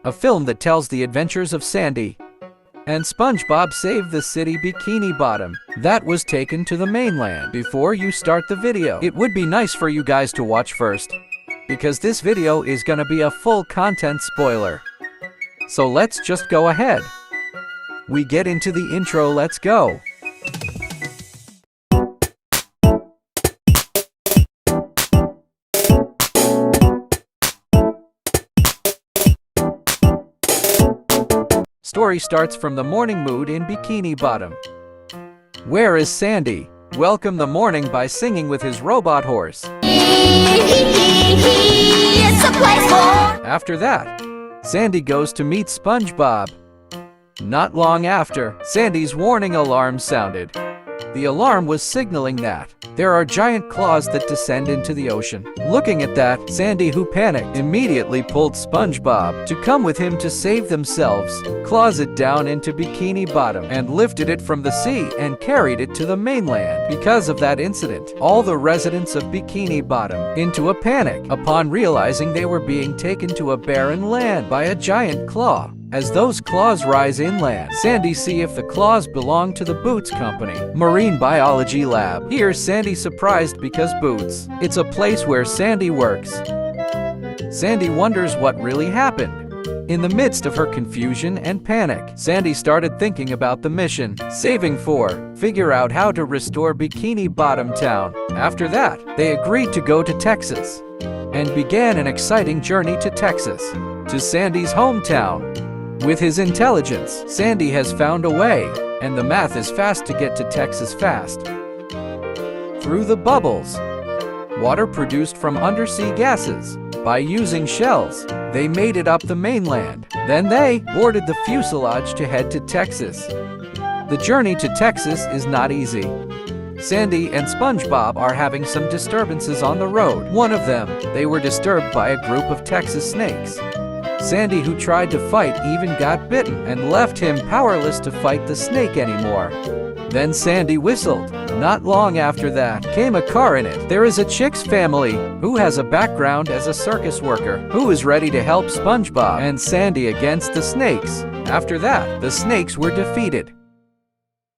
a film that tells the adventures of Sandy and SpongeBob save the city Bikini Bottom that was taken to the mainland. Before you start the video, it would be nice for you guys to watch first, because this video is gonna be a full content spoiler. So let's just go ahead. We get into the intro, let's go. Story starts from the morning mood in Bikini Bottom. Where is Sandy? Welcome the morning by singing with his robot horse. After that, Sandy goes to meet SpongeBob. Not long after, Sandy's warning alarm sounded. The alarm was signaling that there are giant claws that descend into the ocean. Looking at that, Sandy, who panicked, immediately pulled SpongeBob to come with him to save themselves, claws it down into Bikini Bottom, and lifted it from the sea and carried it to the mainland. Because of that incident, all the residents of Bikini Bottom into a panic upon realizing they were being taken to a barren land by a giant claw. As those claws rise inland, Sandy see if the claws belong to the Boots Company Marine Biology Lab. Here, Sandy surprised because Boots, it's a place where Sandy works. Sandy wonders what really happened. In the midst of her confusion and panic, Sandy started thinking about the mission, saving for, figure out how to restore Bikini Bottom town. After that, they agreed to go to Texas and began an exciting journey to Texas, to Sandy's hometown. With his intelligence, Sandy has found a way, and the math is fast to get to Texas fast. Through the bubbles, water produced from undersea gases. By using shells, they made it up the mainland. Then they boarded the fuselage to head to Texas. The journey to Texas is not easy. Sandy and SpongeBob are having some disturbances on the road. One of them, they were disturbed by a group of Texas snakes. Sandy, who tried to fight, even got bitten and left him powerless to fight the snake anymore. Then Sandy whistled. Not long after that, came a car in it. There is a Cheeks family who has a background as a circus worker who is ready to help SpongeBob and Sandy against the snakes. After that, the snakes were defeated.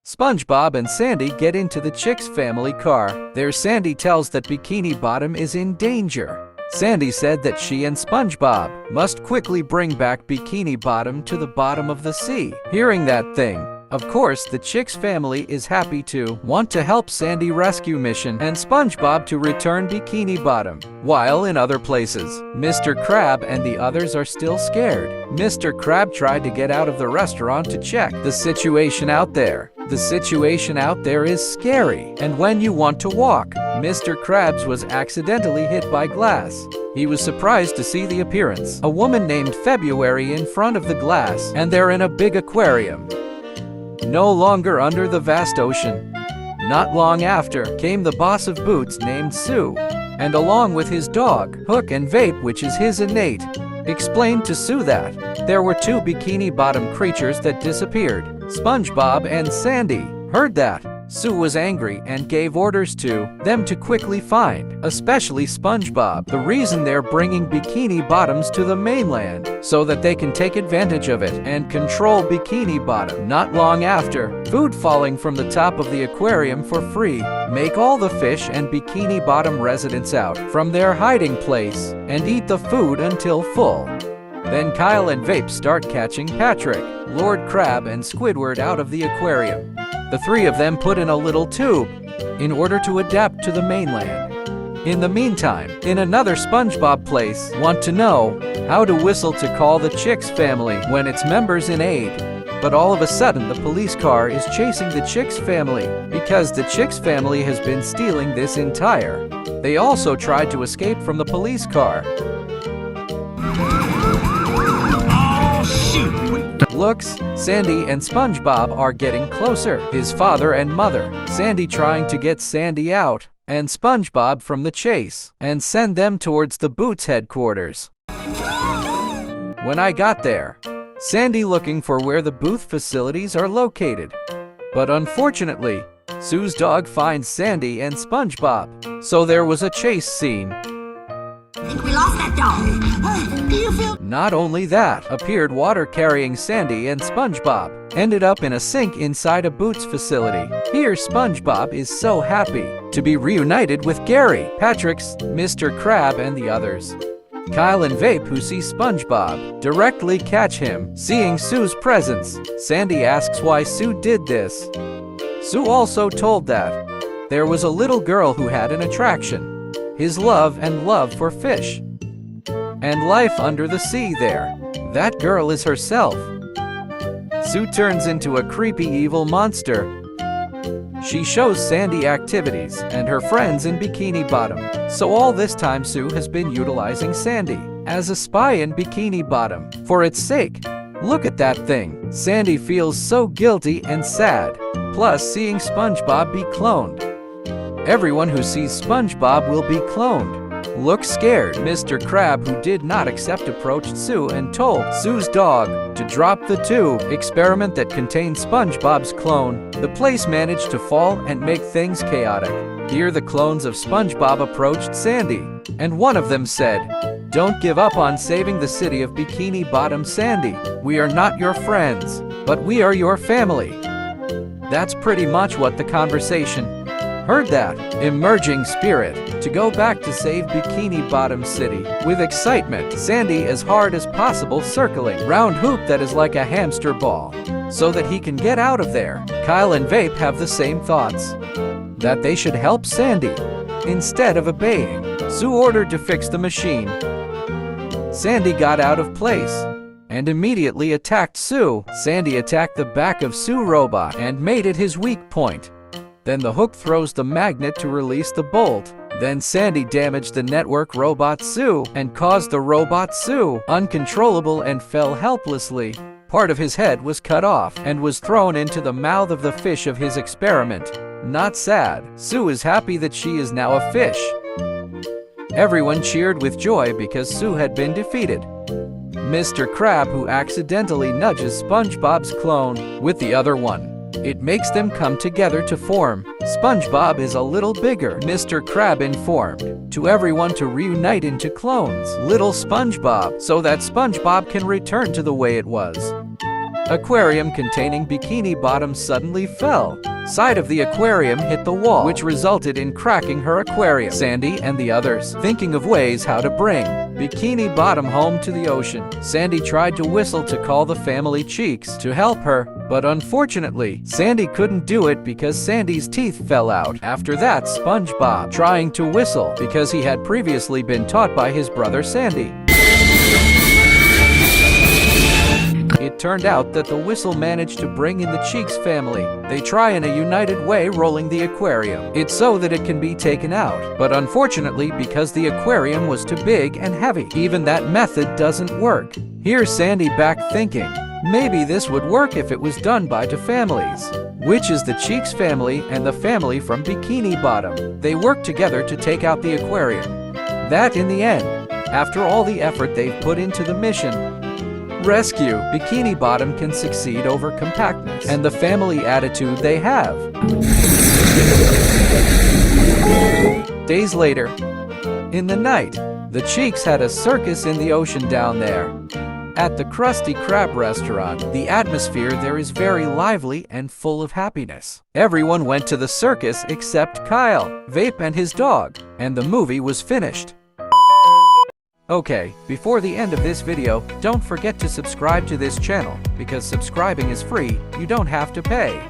SpongeBob and Sandy get into the Cheeks family car. There, Sandy tells that Bikini Bottom is in danger. Sandy said that she and SpongeBob must quickly bring back Bikini Bottom to the bottom of the sea. Hearing that thing, of course, the Cheeks family is happy to want to help Sandy rescue mission and SpongeBob to return Bikini Bottom. While in other places, Mr. Krab and the others are still scared. Mr. Krab tried to get out of the restaurant to check the situation out there. The situation out there is scary, and when you want to walk, Mr. Krabs was accidentally hit by glass. He was surprised to see the appearance, a woman named February, in front of the glass, and they're in a big aquarium, no longer under the vast ocean. Not long after, came the boss of Boots named Sue, and along with his dog, Hook and Vape, which is his innate, explained to Sue that there were two Bikini Bottom creatures that disappeared. SpongeBob and Sandy heard that. Sue was angry and gave orders to them to quickly find, especially SpongeBob, the reason they're bringing Bikini Bottoms to the mainland, so that they can take advantage of it and control Bikini Bottom. Not long after, food falling from the top of the aquarium for free make all the fish and Bikini Bottom residents out from their hiding place and eat the food until full. Then Kyle and Vape start catching Patrick, Lord Crab, and Squidward out of the aquarium. The three of them put in a little tube in order to adapt to the mainland. In the meantime, in another SpongeBob place, want to know how to whistle to call the Cheeks family when its members in aid. But all of a sudden, the police car is chasing the Cheeks family because the Cheeks family has been stealing this entire. They also tried to escape from the police car. Looks, Sandy and SpongeBob are getting closer. His father and mother, Sandy trying to get Sandy out, and SpongeBob from the chase, and send them towards the Boots headquarters. When I got there, Sandy looking for where the Booth facilities are located. But unfortunately, Sue's dog finds Sandy and SpongeBob, so there was a chase scene. think we lost that dog. Hey, do you feel... Not only that, appeared water carrying Sandy and SpongeBob. Ended up in a sink inside a Boots facility. Here SpongeBob is so happy to be reunited with Gary, Patrick's, Mr. Crab and the others. Kyle and Vape, who see SpongeBob, directly catch him. Seeing Sue's presence, Sandy asks why Sue did this. Sue also told that there was a little girl who had an attraction, his love for fish and life under the sea there. That girl is herself. Sue turns into a creepy evil monster. She shows Sandy activities and her friends in Bikini Bottom. So all this time Sue has been utilizing Sandy as a spy in Bikini Bottom for its sake. Look at that thing. Sandy feels so guilty and sad. Plus seeing SpongeBob be cloned. Everyone who sees SpongeBob will be cloned. Look scared. Mr. Crab, who did not accept, approached Sue and told Sue's dog to drop the tube experiment that contained SpongeBob's clone. The place managed to fall and make things chaotic. Here the clones of SpongeBob approached Sandy, and one of them said, "Don't give up on saving the city of Bikini Bottom, Sandy. We are not your friends, but we are your family." That's pretty much what the conversation. Heard that emerging spirit to go back to save Bikini Bottom City. With excitement, Sandy as hard as possible circling round hoop that is like a hamster ball so that he can get out of there. Kyle and Vape have the same thoughts, that they should help Sandy instead of obeying. Sue ordered to fix the machine. Sandy got out of place and immediately attacked Sue. Sandy attacked the back of Sue robot and made it his weak point. Then the hook throws the magnet to release the bolt. Then Sandy damaged the network robot Sue and caused the robot Sue uncontrollable and fell helplessly. Part of his head was cut off and was thrown into the mouth of the fish of his experiment. Not sad. Sue is happy that she is now a fish. Everyone cheered with joy because Sue had been defeated. Mr. Crab, who accidentally nudges SpongeBob's clone with the other one. It makes them come together to form. SpongeBob is a little bigger. Mr. Crab informed to everyone to reunite into clones Little SpongeBob so that SpongeBob can return to the way it was. Aquarium containing Bikini Bottom suddenly fell. Side of the aquarium hit the wall, which resulted in cracking her aquarium. Sandy and the others thinking of ways how to bring Bikini Bottom home to the ocean. Sandy tried to whistle to call the family Cheeks to help her, but unfortunately, Sandy couldn't do it because Sandy's teeth fell out. After that, SpongeBob trying to whistle because he had previously been taught by his brother Sandy. It turned out that the whistle managed to bring in the Cheeks family. They try in a united way rolling the aquarium. It's so that it can be taken out. But unfortunately, because the aquarium was too big and heavy, even that method doesn't work. Here's Sandy back thinking, maybe this would work if it was done by two families, which is the Cheeks family and the family from Bikini Bottom. They work together to take out the aquarium. That in the end, after all the effort they've put into the mission, rescue, Bikini Bottom can succeed over compactness and the family attitude they have. Days later, in the night, the Cheeks had a circus in the ocean down there. At the Krusty Krab restaurant, the atmosphere there is very lively and full of happiness. Everyone went to the circus except Kyle, Vape and his dog, and the movie was finished. Okay, before the end of this video, don't forget to subscribe to this channel, because subscribing is free, you don't have to pay.